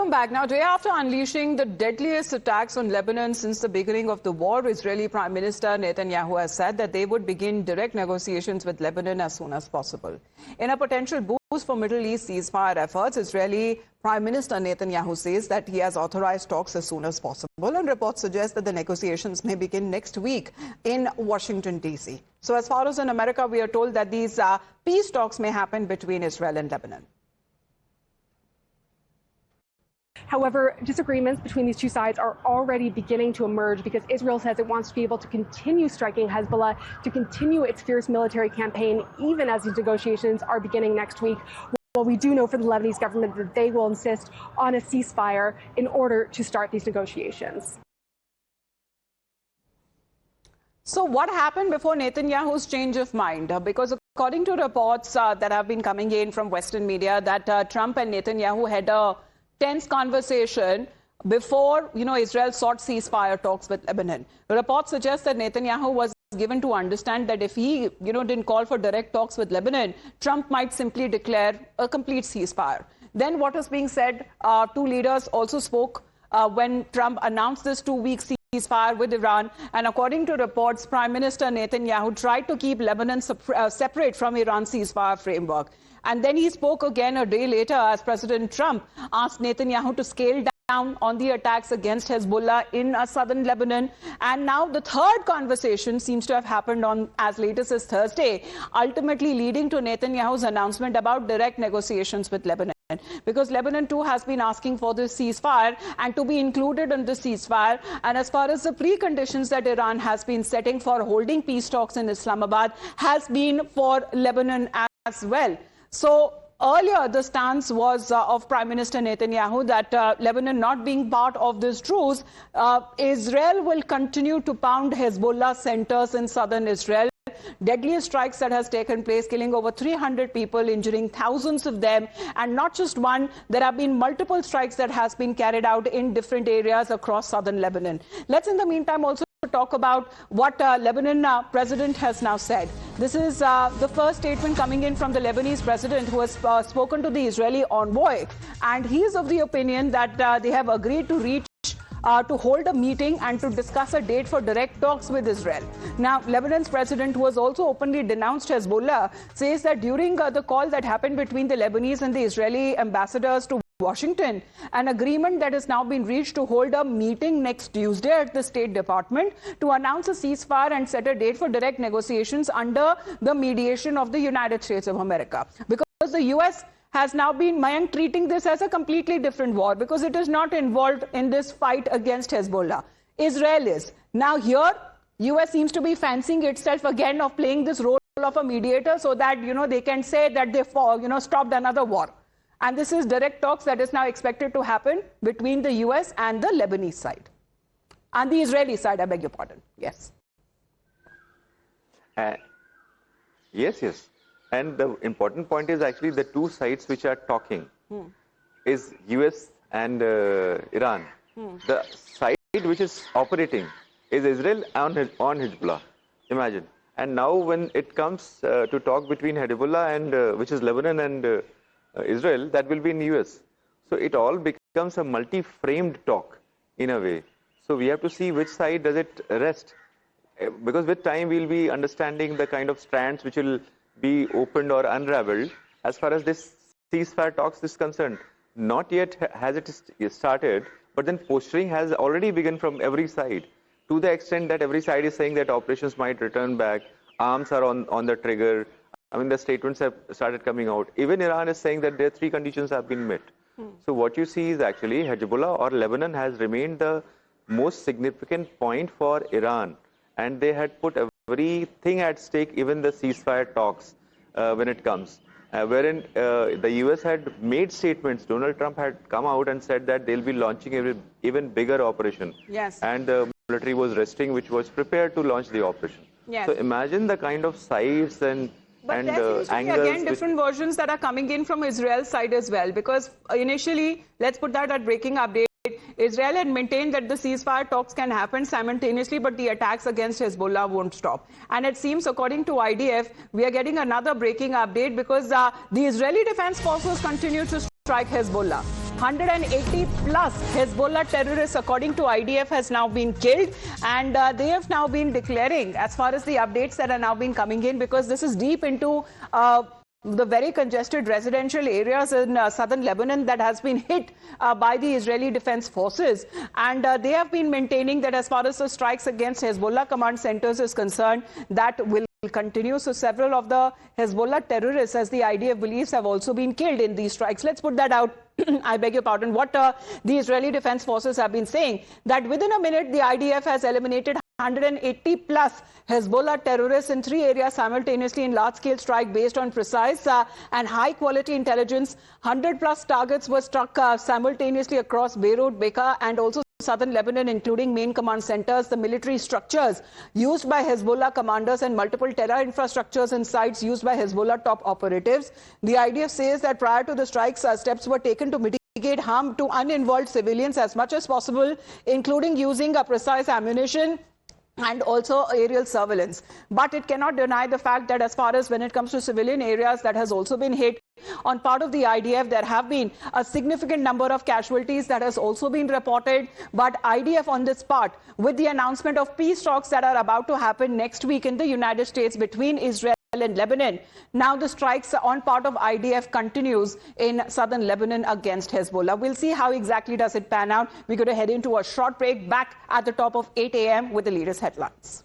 Welcome back. Now, day after unleashing the deadliest attacks on Lebanon since the beginning of the war, Israeli Prime Minister Netanyahu has said that they would begin direct negotiations with Lebanon as soon as possible. In a potential boost for Middle East ceasefire efforts, Israeli Prime Minister Netanyahu says that he has authorized talks as soon as possible, and reports suggest that the negotiations may begin next week in Washington, D.C. So as far as in America, we are told that these peace talks may happen between Israel and Lebanon. However, disagreements between these two sides are already beginning to emerge because Israel says it wants to be able to continue striking Hezbollah, to continue its fierce military campaign, even as these negotiations are beginning next week. Well, we do know for the Lebanese government that they will insist on a ceasefire in order to start these negotiations. So what happened before Netanyahu's change of mind? Because according to reports that have been coming in from Western media, that Trump and Netanyahu had a tense conversation before, Israel sought ceasefire talks with Lebanon. The reports suggest that Netanyahu was given to understand that if he, didn't call for direct talks with Lebanon, Trump might simply declare a complete ceasefire. Then what is being said, two leaders also spoke when Trump announced this 2-week ceasefire with Iran. And according to reports, Prime Minister Netanyahu tried to keep Lebanon separate from Iran's ceasefire framework. And then he spoke again a day later as President Trump asked Netanyahu to scale down on the attacks against Hezbollah in southern Lebanon. And now the third conversation seems to have happened on as late as Thursday, ultimately leading to Netanyahu's announcement about direct negotiations with Lebanon. Because Lebanon too has been asking for this ceasefire and to be included in the ceasefire. And as far as the preconditions that Iran has been setting for holding peace talks in Islamabad has been for Lebanon as well. So earlier, the stance was of Prime Minister Netanyahu that Lebanon not being part of this truce, Israel will continue to pound Hezbollah centers in southern Israel. Deadliest strikes that has taken place, killing over 300 people, injuring thousands of them. And not just one, there have been multiple strikes that has been carried out in different areas across southern Lebanon. Let's in the meantime also talk about what Lebanon president has now said. This is the first statement coming in from the Lebanese president, who has spoken to the Israeli envoy. And he is of the opinion that they have agreed to hold a meeting and to discuss a date for direct talks with Israel. Now, Lebanon's president, who has also openly denounced Hezbollah, says that during the call that happened between the Lebanese and the Israeli ambassadors to Washington, an agreement that has now been reached to hold a meeting next Tuesday at the State Department to announce a ceasefire and set a date for direct negotiations under the mediation of the United States of America. Because the U.S. has now been, Mayank, treating this as a completely different war because it is not involved in this fight against Hezbollah. Israel is. Now here, U.S. seems to be fancying itself again of playing this role of a mediator so that, they can say that they, stopped another war. And this is direct talks that is now expected to happen between the U.S. and the Lebanese side. And the Israeli side, I beg your pardon. Yes. Yes. And the important point is actually the two sides which are talking is U.S. and Iran. The side which is operating is Israel on Hezbollah. Imagine. And now when it comes to talk between Hezbollah and which is Lebanon and Israel, that will be in U.S. So it all becomes a multi-framed talk in a way. So we have to see which side does it rest. Because with time we'll be understanding the kind of strands which will be opened or unraveled. As far as this ceasefire talks is concerned, not yet has it started, but then posturing has already begun from every side, to the extent that every side is saying that operations might return back, arms are on the trigger. I mean, the statements have started coming out. Even Iran is saying that their 3 conditions have been met. So what you see is actually Hezbollah or Lebanon has remained the most significant point for Iran. And they had put everything at stake, even the ceasefire talks when it comes. Wherein the US had made statements. Donald Trump had come out and said that they'll be launching an even bigger operation. Yes. And the military was resting, which was prepared to launch the operation. Yes. So imagine the kind of sides But there seems to be again different versions that are coming in from Israel's side as well. Because initially, let's put that at breaking update, Israel had maintained that the ceasefire talks can happen simultaneously, but the attacks against Hezbollah won't stop. And it seems, according to IDF, we are getting another breaking update because the Israeli Defense Forces continue to strike Hezbollah. 180 plus Hezbollah terrorists, according to IDF, has now been killed, and they have now been declaring, as far as the updates that are now being coming in, because this is deep into the very congested residential areas in southern Lebanon that has been hit by the Israeli Defense Forces. And they have been maintaining that as far as the strikes against Hezbollah command centers is concerned, that will continue. So several of the Hezbollah terrorists, as the IDF believes, have also been killed in these strikes. Let's put that out. I beg your pardon. What the Israeli Defense Forces have been saying, that within a minute, the IDF has eliminated 180 plus Hezbollah terrorists in 3 areas simultaneously in large-scale strike based on precise and high-quality intelligence. 100 plus targets were struck simultaneously across Beirut, Bekaa, and also southern Lebanon, including main command centers, the military structures used by Hezbollah commanders, and multiple terror infrastructures and sites used by Hezbollah top operatives. The IDF says that prior to the strikes, steps were taken to mitigate harm to uninvolved civilians as much as possible, including using precise ammunition and also aerial surveillance. But it cannot deny the fact that as far as when it comes to civilian areas that has also been hit on part of the IDF, there have been a significant number of casualties that has also been reported. But IDF on this part, with the announcement of peace talks that are about to happen next week in the United States between Israel and Lebanon, now the strikes on part of IDF continues in southern Lebanon against Hezbollah. We'll see how exactly does it pan out. We're going to head into a short break, back at the top of 8 a.m. with the latest headlines.